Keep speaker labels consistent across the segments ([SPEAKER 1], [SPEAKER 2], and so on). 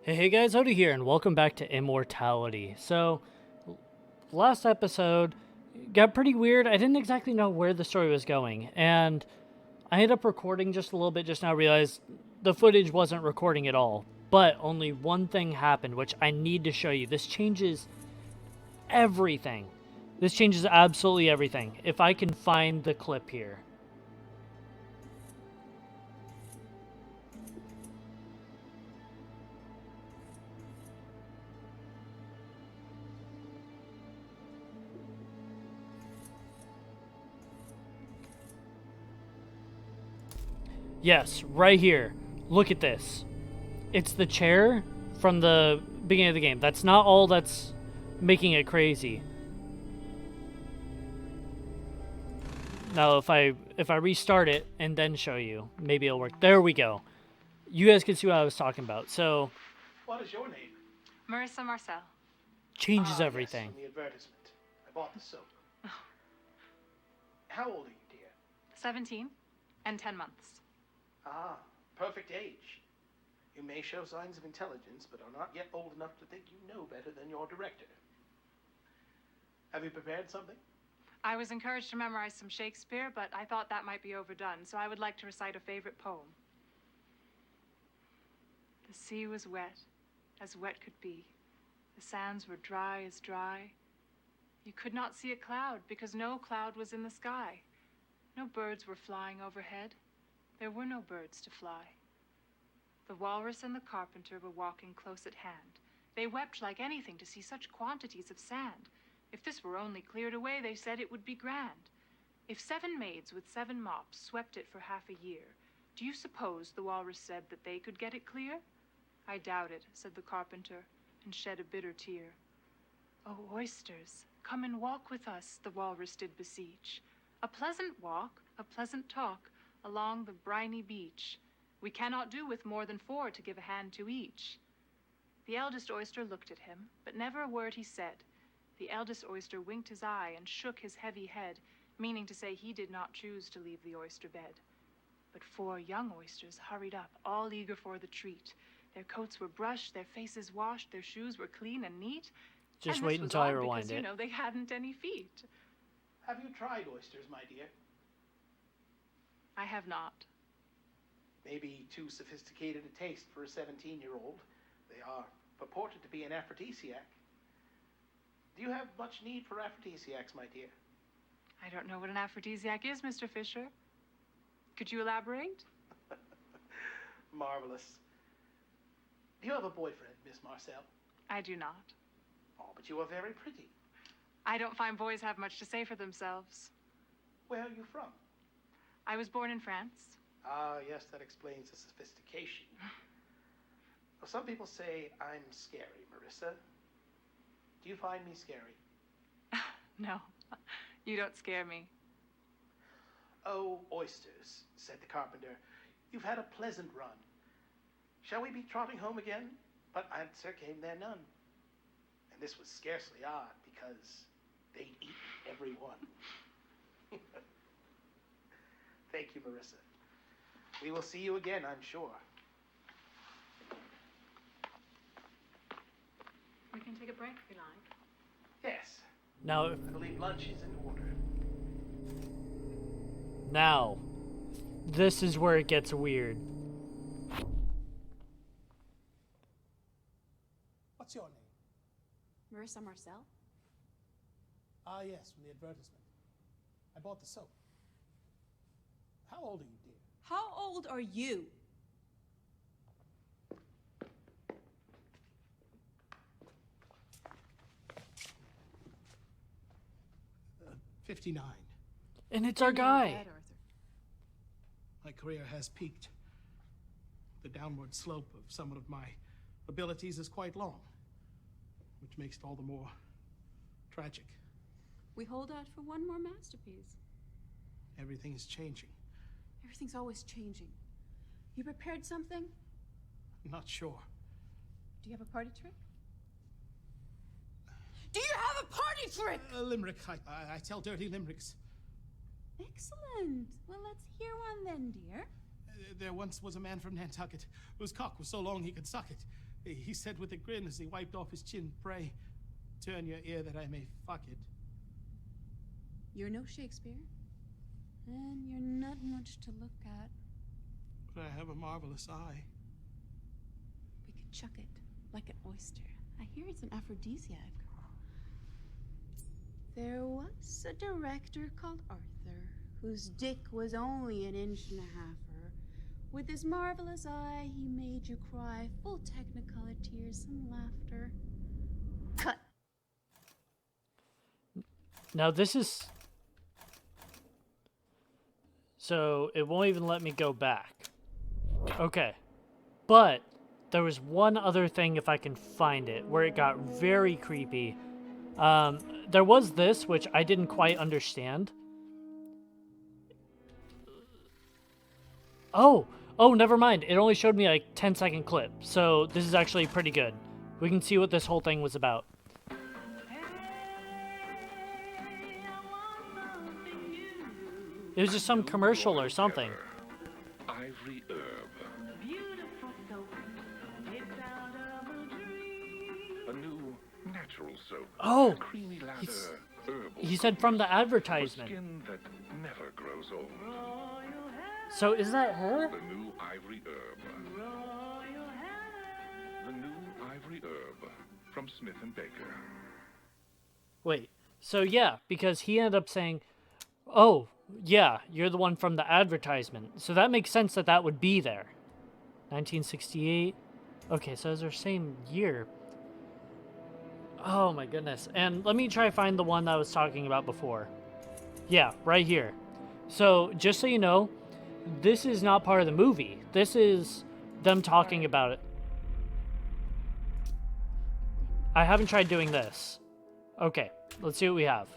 [SPEAKER 1] Hey guys, Oda here, and welcome back to Immortality. So, last episode got pretty weird. I didn't exactly know where the story was going, and I ended up recording just a little bit just now, realized the footage wasn't recording at all. But only one thing happened, which I need to show you. This changes everything. This changes absolutely everything. If I can find the clip here. Yes, right here. Look at this. It's the chair from the beginning of the game. That's not all that's making it crazy. Now, if I restart it and then show you, maybe it'll work. There we go. You guys can see what I was talking about. So,
[SPEAKER 2] what is your name?
[SPEAKER 3] Marissa Marcel.
[SPEAKER 1] Changes everything.
[SPEAKER 2] Yes, from the advertisement. I bought the soap. How old are you, dear?
[SPEAKER 3] 17 and 10 months.
[SPEAKER 2] Ah, perfect age. You may show signs of intelligence, but are not yet old enough to think you know better than your director. Have you prepared something?
[SPEAKER 3] I was encouraged to memorize some Shakespeare, but I thought that might be overdone, so I would like to recite a favorite poem. The sea was wet, as wet could be. The sands were dry as dry. You could not see a cloud, because no cloud was in the sky. No birds were flying overhead. There were no birds to fly. The walrus and the carpenter were walking close at hand. They wept like anything to see such quantities of sand. If this were only cleared away, they said it would be grand. If 7 maids with 7 mops swept it for half a year, do you suppose, the walrus said, that they could get it clear? I doubt it, said the carpenter, and shed a bitter tear. Oh, oysters, come and walk with us, the walrus did beseech. A pleasant walk, a pleasant talk, along the briny beach. We cannot do with more than 4 to give a hand to each. The eldest oyster looked at him, but never a word he said. The eldest oyster winked his eye and shook his heavy head, meaning to say he did not choose to leave the oyster bed. But 4 young oysters hurried up, all eager for the treat. Their coats were brushed, their faces washed, their shoes were clean and neat.
[SPEAKER 1] Just
[SPEAKER 3] and
[SPEAKER 1] wait until I rewind
[SPEAKER 3] because,
[SPEAKER 1] it.
[SPEAKER 3] You know, they hadn't any feet.
[SPEAKER 2] Have you tried oysters, my dear?
[SPEAKER 3] I have not.
[SPEAKER 2] Maybe too sophisticated a taste for a 17-year-old. They are purported to be an aphrodisiac. Do you have much need for aphrodisiacs, my dear?
[SPEAKER 3] I don't know what an aphrodisiac is, Mr. Fisher. Could you elaborate?
[SPEAKER 2] Marvelous. Do you have a boyfriend, Miss Marcel?
[SPEAKER 3] I do not.
[SPEAKER 2] Oh, but you are very pretty.
[SPEAKER 3] I don't find boys have much to say for themselves.
[SPEAKER 2] Where are you from?
[SPEAKER 3] I was born in France.
[SPEAKER 2] Ah, yes, that explains the sophistication. Well, some people say I'm scary, Marissa. Do you find me scary?
[SPEAKER 3] No, you don't scare me.
[SPEAKER 2] Oh, oysters, said the carpenter. You've had a pleasant run. Shall we be trotting home again? But answer came there none. And this was scarcely odd, because they'd eaten every one. Thank you, Marissa. We will see you again, I'm sure.
[SPEAKER 3] We can take a break if you like.
[SPEAKER 2] Yes.
[SPEAKER 1] Now,
[SPEAKER 2] I believe lunch is in order.
[SPEAKER 1] now, this is where it gets weird.
[SPEAKER 4] What's your name?
[SPEAKER 5] Marissa Marcel?
[SPEAKER 4] Ah, yes, from the advertisement. I bought the soap. How old are you, dear?
[SPEAKER 5] How old are you?
[SPEAKER 4] 59.
[SPEAKER 1] And it's our guy.
[SPEAKER 5] Bad, Arthur.
[SPEAKER 4] My career has peaked. The downward slope of some of my abilities is quite long, which makes it all the more tragic.
[SPEAKER 5] We hold out for one more masterpiece.
[SPEAKER 4] Everything is changing.
[SPEAKER 5] Everything's always changing. You prepared something?
[SPEAKER 4] I'm not sure.
[SPEAKER 5] Do you have a party trick? Do you have a party trick?
[SPEAKER 4] A limerick. I tell dirty limericks.
[SPEAKER 5] Excellent. Well, let's hear one then, dear.
[SPEAKER 4] There once was a man from Nantucket whose cock was so long he could suck it. He said with a grin as he wiped off his chin, "Pray, turn your ear that I may fuck it."
[SPEAKER 5] You're no Shakespeare, and you're not much to look at.
[SPEAKER 4] But I have a marvelous eye.
[SPEAKER 5] We could chuck it like an oyster. I hear it's an aphrodisiac. There was a director called Arthur, whose dick was only 1.5 inches. With his marvelous eye, he made you cry, full technicolor tears and laughter. Cut.
[SPEAKER 1] Now this is... So it won't even let me go back. Okay. But there was one other thing, if I can find it, where it got very creepy. There was this, which I didn't quite understand. Oh, never mind. It only showed me like 10-second clip. So this is actually pretty good. We can see what this whole thing was about. It was just some commercial or something.
[SPEAKER 6] Ivory herb. A new natural soap.
[SPEAKER 1] Oh,
[SPEAKER 6] Creamy lather. Herbal.
[SPEAKER 1] he said from the
[SPEAKER 6] For
[SPEAKER 1] advertisement.
[SPEAKER 6] skin that never grows old.
[SPEAKER 1] So is that her?
[SPEAKER 6] The new ivory herb. The new ivory herb from Smith & Baker.
[SPEAKER 1] Wait, so yeah, because he ended up saying, oh, yeah, you're the one from the advertisement. So that makes sense that that would be there. 1968. Okay, so it's our same year. Oh my goodness. And let me try to find the one that I was talking about before. Yeah, right here. So, just so you know, this is not part of the movie. This is them talking about it. I haven't tried doing this. Okay, let's see what we have.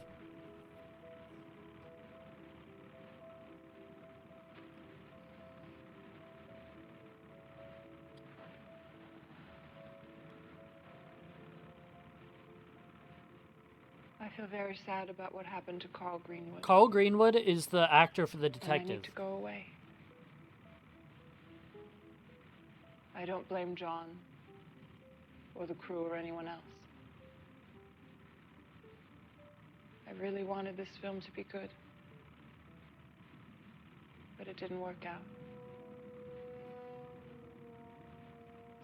[SPEAKER 3] I feel very sad about what happened to Carl Greenwood.
[SPEAKER 1] Carl Greenwood is the actor for the
[SPEAKER 3] And I
[SPEAKER 1] detective.
[SPEAKER 3] need to go away. I don't blame John or the crew or anyone else. I really wanted this film to be good, but it didn't work out.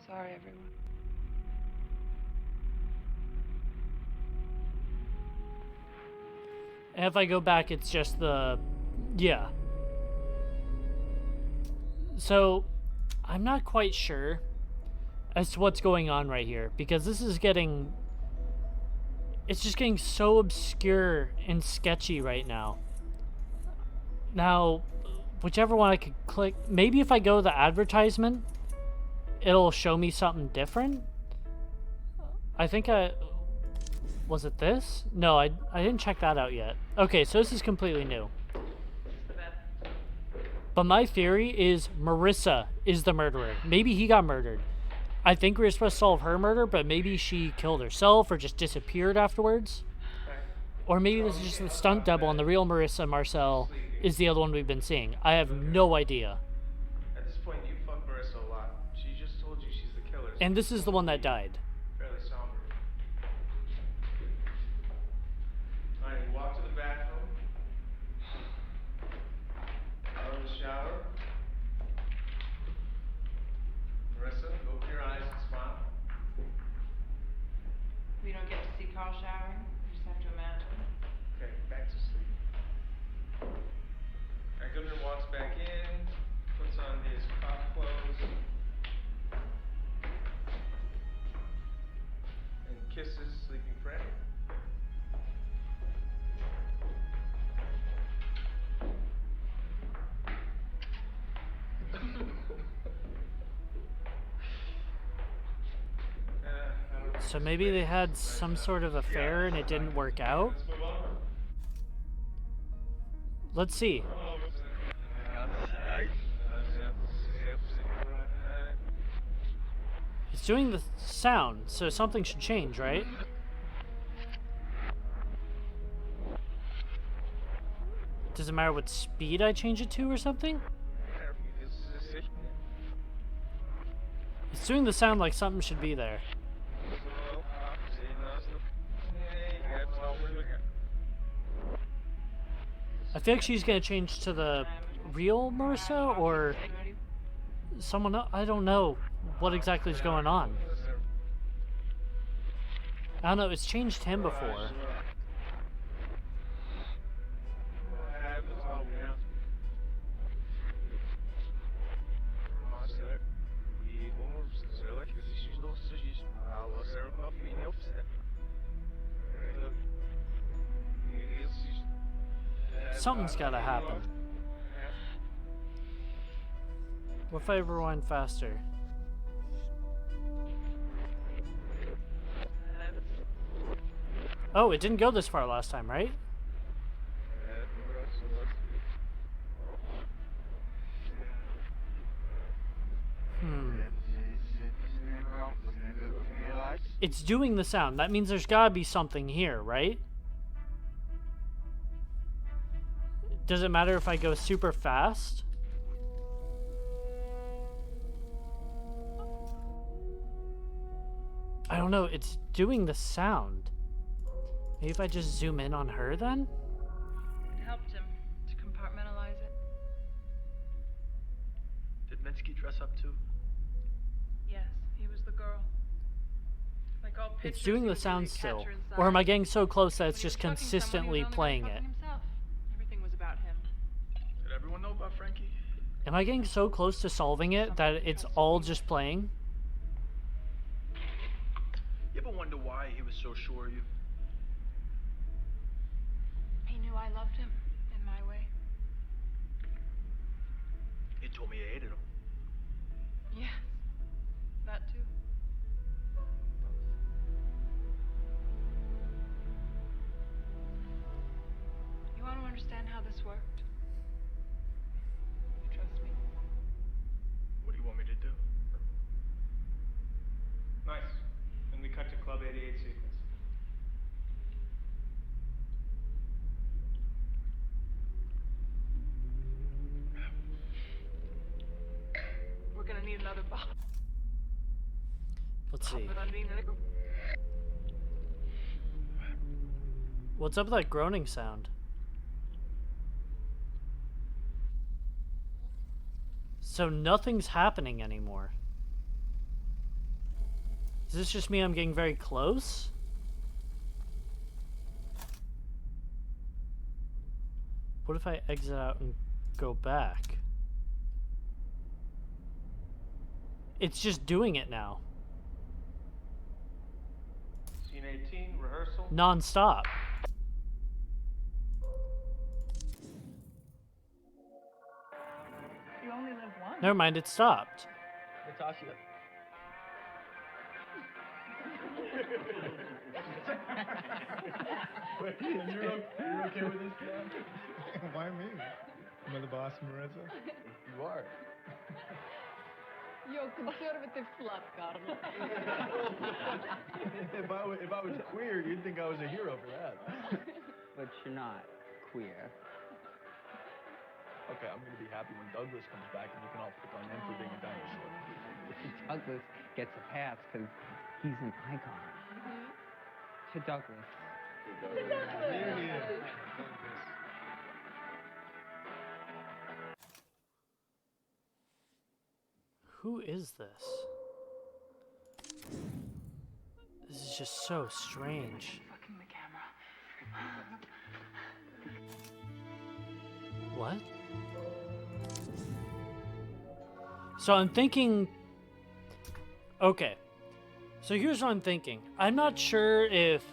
[SPEAKER 3] Sorry, everyone.
[SPEAKER 1] And if I go back, it's just the... Yeah. So, I'm not quite sure as to what's going on right here, because this is getting... It's just getting so obscure and sketchy right now. Now, whichever one I could click... Maybe if I go to the advertisement, it'll show me something different? I think I... Was it this? No, I didn't check that out yet. Okay, so this is completely new. But my theory is Marissa is the murderer. Maybe he got murdered. I think we were supposed to solve her murder, but maybe she killed herself or just disappeared afterwards. Or maybe this is just the stunt double and the real Marissa Marcel is the other one we've been seeing. I have no idea.
[SPEAKER 7] At this point, you fuck Marissa a lot. She just told you she's the killer. So
[SPEAKER 1] And this is the one that died.
[SPEAKER 7] fairly somber. All right, you walk to the bathroom. Go in the shower. Marissa, open your eyes and smile.
[SPEAKER 3] We don't get to see Carl showering. We just have to imagine.
[SPEAKER 7] Okay, back to sleep. Our governor walks back in, puts on his cop clothes, and kisses sleeping Freddy. I don't know.
[SPEAKER 1] So maybe they had some sort of affair and it didn't work out?
[SPEAKER 7] Let's move on.
[SPEAKER 1] Let's see. It's doing the sound, so something should change, right? Does it matter what speed I change it to or something? It's doing the sound like something should be there. I feel like she's gonna change to the real Marissa or someone else. I don't know what exactly is going on. I don't know, it's changed him before. Something's gotta happen. What if I rewind faster? Oh, it didn't go this far last time, right? It's doing the sound. That means there's gotta be something here, right? Does it matter if I go super fast? I don't know, it's doing the sound. Maybe if I just zoom in on her then?
[SPEAKER 3] It helped him to compartmentalize it.
[SPEAKER 7] Did Minsky dress up too?
[SPEAKER 3] Yes, he was the girl. Like all
[SPEAKER 1] It's
[SPEAKER 3] pictures,
[SPEAKER 1] doing
[SPEAKER 3] he
[SPEAKER 1] the
[SPEAKER 3] was
[SPEAKER 1] sound
[SPEAKER 3] the
[SPEAKER 1] still.
[SPEAKER 3] catcher inside.
[SPEAKER 1] Or am I getting so close that
[SPEAKER 3] When
[SPEAKER 1] it's
[SPEAKER 3] he was
[SPEAKER 1] just
[SPEAKER 3] fucking someone, he was
[SPEAKER 1] consistently
[SPEAKER 3] only
[SPEAKER 1] playing
[SPEAKER 3] fucking
[SPEAKER 1] it?
[SPEAKER 3] himself. Everything was about him.
[SPEAKER 7] Did everyone know about Frankie?
[SPEAKER 1] Am I getting so close to solving it that it's all just playing?
[SPEAKER 7] You ever wonder why he was so sure of you?
[SPEAKER 3] He knew I loved him in my way.
[SPEAKER 7] He told me you hated him.
[SPEAKER 3] Yes, that too. You want to understand how this worked? You trust me?
[SPEAKER 7] What do you want me to do?
[SPEAKER 8] Nice. And we cut to Club 88 sequence.
[SPEAKER 3] We're gonna need another bottle.
[SPEAKER 1] Let's see.
[SPEAKER 3] But I mean,
[SPEAKER 1] What's up with that groaning sound? So nothing's happening anymore. Is this just me? I'm getting very close? What if I exit out and go back? It's just doing it now.
[SPEAKER 8] Scene 18, rehearsal.
[SPEAKER 1] Non-stop.
[SPEAKER 3] you only live once.
[SPEAKER 1] Never mind, it stopped.
[SPEAKER 8] Natasha.
[SPEAKER 9] Wait, you're okay with this plan? Why me? Am I the boss, Marissa? You are.
[SPEAKER 10] You're conservative slut, Carmen.
[SPEAKER 9] If I was queer, you'd think I was a hero for that.
[SPEAKER 11] But you're not queer.
[SPEAKER 9] Okay, I'm gonna be happy when Douglas comes back and you can all pick on him for being a dinosaur.
[SPEAKER 11] Douglas gets a pass because he's an icon. To Douglas.
[SPEAKER 9] There he is.
[SPEAKER 1] Who is this? This is just so strange.
[SPEAKER 3] Fucking the camera.
[SPEAKER 1] What? So I'm thinking... Okay. So here's what I'm thinking. I'm not sure if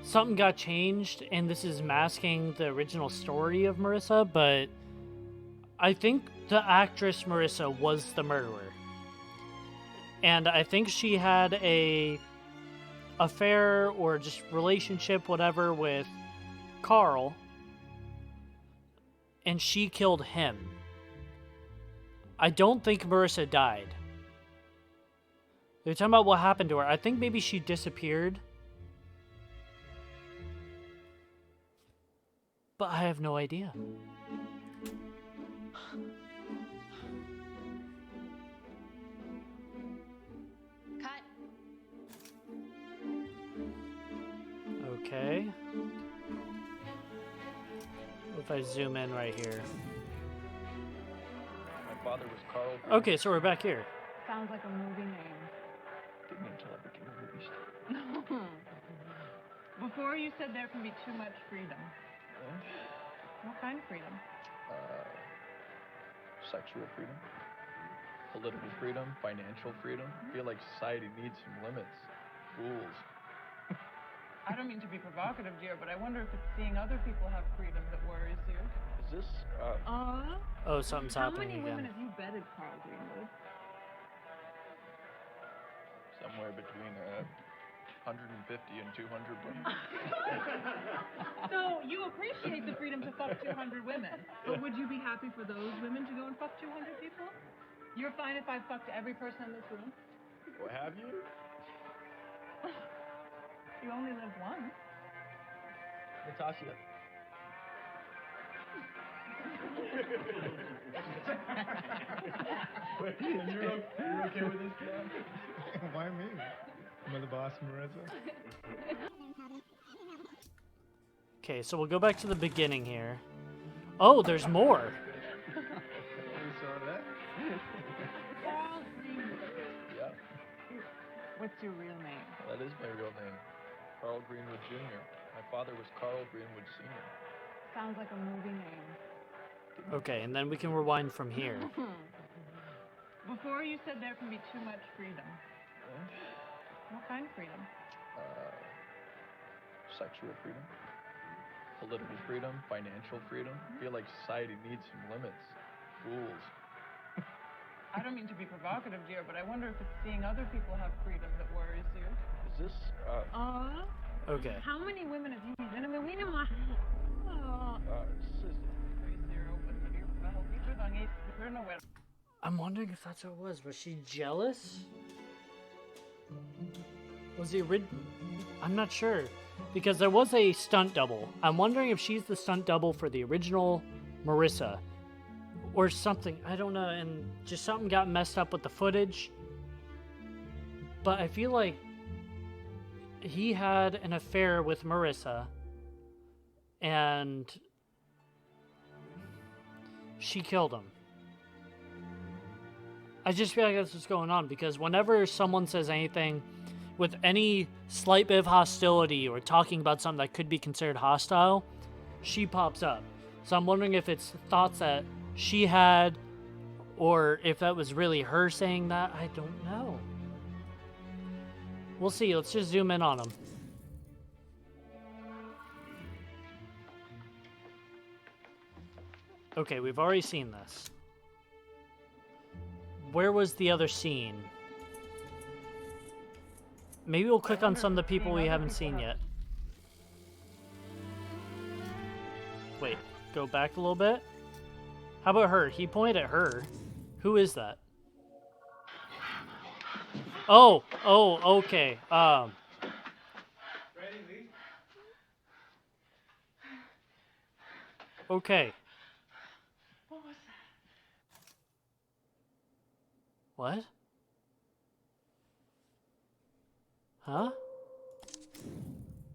[SPEAKER 1] something got changed and this is masking the original story of Marissa, but I think the actress Marissa was the murderer. And I think she had a affair or just relationship, whatever, with Carl. And she killed him. I don't think Marissa died. They're talking about what happened to her. I think maybe she disappeared. But I have no idea. Okay. If I zoom in right here.
[SPEAKER 6] My father was Carl.
[SPEAKER 1] Okay, so we're back here.
[SPEAKER 10] Sounds like a movie name.
[SPEAKER 6] Didn't until I became a movie star.
[SPEAKER 10] Before you said there can be too much freedom. What kind of freedom?
[SPEAKER 6] Sexual freedom, political freedom, financial freedom. I feel like society needs some limits, rules.
[SPEAKER 10] I don't mean to be provocative, dear, but I wonder if it's seeing other people have freedom that worries you.
[SPEAKER 6] Is this,
[SPEAKER 1] Oh, something's
[SPEAKER 10] How
[SPEAKER 1] happening
[SPEAKER 10] many women
[SPEAKER 1] again.
[SPEAKER 10] have you bedded, Carl Greenwood?
[SPEAKER 6] somewhere between 150 and 200 women?
[SPEAKER 10] So you appreciate the freedom to fuck 200 women, but would you be happy for those women to go and fuck 200 people? You're fine if I fucked every person in this room?
[SPEAKER 6] Well, have you?
[SPEAKER 10] You only live once.
[SPEAKER 8] Natasha.
[SPEAKER 9] Wait, you're okay with this, man? Why me? Am I the boss, Marissa?
[SPEAKER 1] Okay, so we'll go back to the beginning here. Oh, there's more.
[SPEAKER 9] You saw that?
[SPEAKER 6] Yeah,
[SPEAKER 10] What's your real name?
[SPEAKER 6] that is my real name. Carl Greenwood Jr. My father was Carl Greenwood Sr.
[SPEAKER 10] Sounds like a movie name.
[SPEAKER 1] Okay, and then we can rewind from here.
[SPEAKER 10] Before you said there can be too much freedom. What kind of freedom?
[SPEAKER 6] Sexual freedom, political freedom, financial freedom. I feel like society needs some limits, rules.
[SPEAKER 10] I don't mean to be provocative, dear, but I wonder if it's seeing other people have freedom that worries you.
[SPEAKER 6] Is this,
[SPEAKER 1] Okay.
[SPEAKER 10] How many women have you been? I mean, we know.
[SPEAKER 1] I'm wondering if that's what it was. Was she jealous? Was the I'm not sure. Because there was a stunt double. I'm wondering if she's the stunt double for the original Marissa. Or something. I don't know. And just something got messed up with the footage. But I feel like he had an affair with Marissa. And she killed him. I just feel like that's what's going on, because whenever someone says anything with any slight bit of hostility or talking about something that could be considered hostile, she pops up. So I'm wondering if it's thoughts that she had, or if that was really her saying that. I don't know. We'll see. Let's just zoom in on him. Okay, we've already seen this. Where was the other scene? Maybe we'll click on some of the people we haven't seen yet. Wait, go back a little bit. How about her? He pointed at her. Who is that? Oh, okay.
[SPEAKER 7] Ready, Lee?
[SPEAKER 1] Okay.
[SPEAKER 10] What was that?
[SPEAKER 1] What? Huh?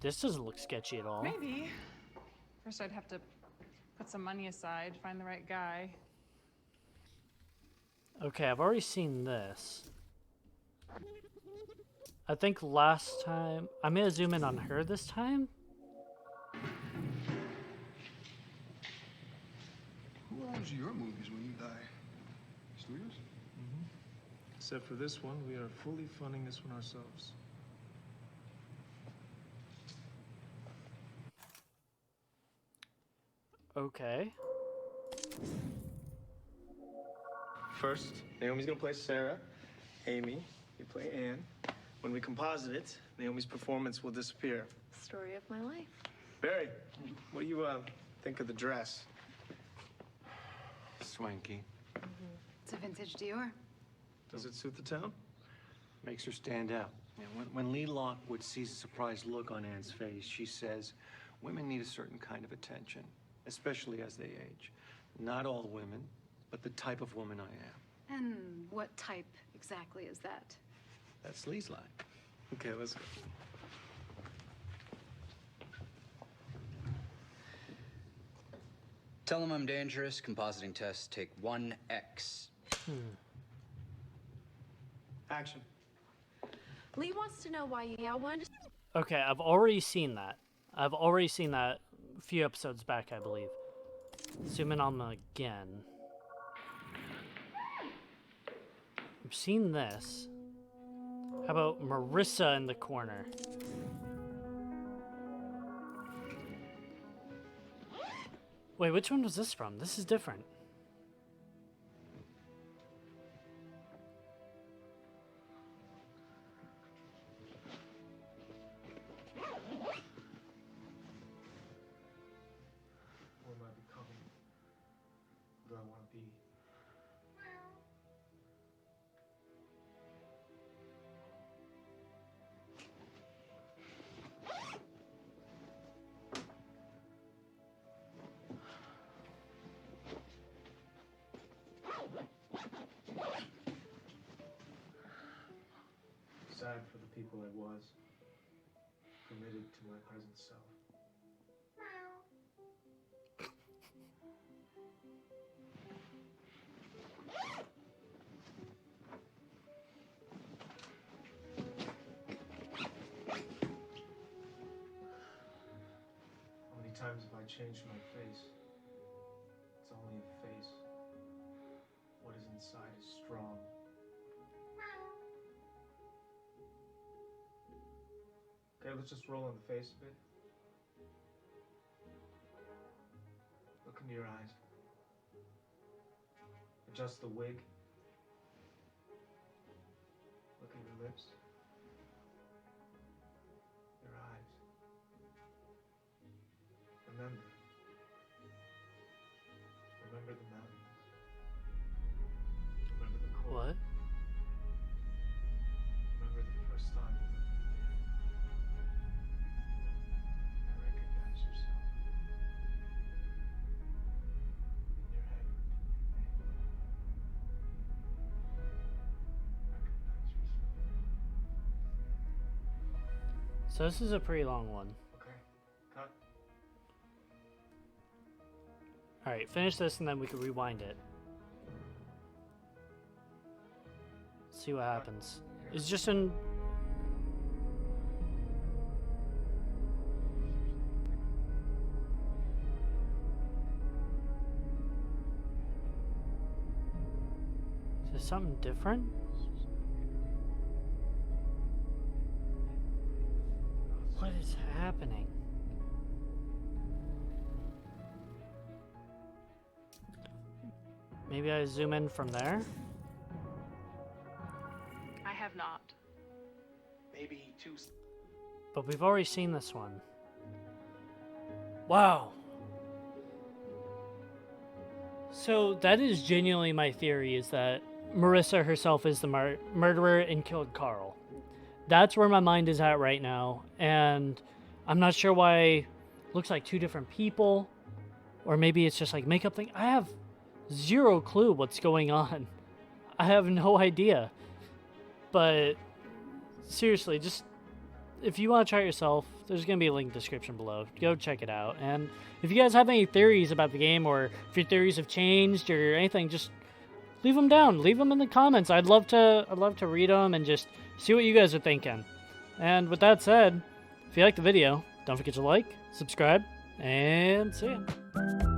[SPEAKER 1] This doesn't look sketchy at all.
[SPEAKER 3] Maybe. First, I'd have to put some money aside, find the right guy.
[SPEAKER 1] Okay, I've already seen this. I think last time... I'm going to zoom in on her this time.
[SPEAKER 12] Who owns your movies when you die? Studios?
[SPEAKER 7] Except for this one, we are fully funding this one ourselves.
[SPEAKER 1] Okay.
[SPEAKER 7] First, Naomi's gonna play Sarah. Amy, you play Anne. When we composite it, Naomi's performance will disappear.
[SPEAKER 10] Story of my life.
[SPEAKER 7] Barry, what do you think of the dress?
[SPEAKER 13] Swanky.
[SPEAKER 10] It's a vintage Dior.
[SPEAKER 7] Does it suit the town?
[SPEAKER 13] Makes her stand out. When Lee Lockwood sees a surprised look on Anne's face, she says, women need a certain kind of attention, especially as they age. Not all women, but the type of woman I am.
[SPEAKER 10] And what type exactly is that?
[SPEAKER 13] That's Lee's line.
[SPEAKER 7] Okay, let's go.
[SPEAKER 14] Tell them I'm dangerous. Compositing tests take 1x.
[SPEAKER 7] Action.
[SPEAKER 15] Lee wants to know why you wanted to...
[SPEAKER 1] Okay, I've already seen that. I've already seen that a few episodes back, I believe. Zoom in on them again. I've seen this. How about Marissa in the corner? Wait, which one was this from? This is different.
[SPEAKER 7] Who am I becoming? Who do I want to be? Sad for the people I was, committed to my present self. How many times have I changed my face? It's only a face. What is inside is strong. Okay, let's just roll on the face a bit. Look into your eyes. Adjust the wig. Look at your lips. Your eyes. Remember. Remember the mountains. Remember the cold.
[SPEAKER 1] What?
[SPEAKER 7] Remember the first time you looked at me. I recognize yourself. In your head. Recognize yourself.
[SPEAKER 1] So this is a pretty long one.
[SPEAKER 7] Okay, cut.
[SPEAKER 1] Alright, finish this and then we can rewind it. See what happens. It's just in... Is there something different? What is happening? Maybe I zoom in from there?
[SPEAKER 3] I have not.
[SPEAKER 2] Maybe two.
[SPEAKER 1] But we've already seen this one. Wow. So that is genuinely my theory, is that Marissa herself is the murderer and killed Carl. That's where my mind is at right now. And I'm not sure why it looks like two different people. Or maybe it's just like makeup thing. I have zero clue what's going on. I have no idea. But seriously, just if you want to try it yourself, there's going to be a link in the description below. Go check it out. And if you guys have any theories about the game, or if your theories have changed or anything, just leave them down. Leave them in the comments. I'd love to read them and just see what you guys are thinking. And with that said, if you liked the video, don't forget to like, subscribe, and see ya.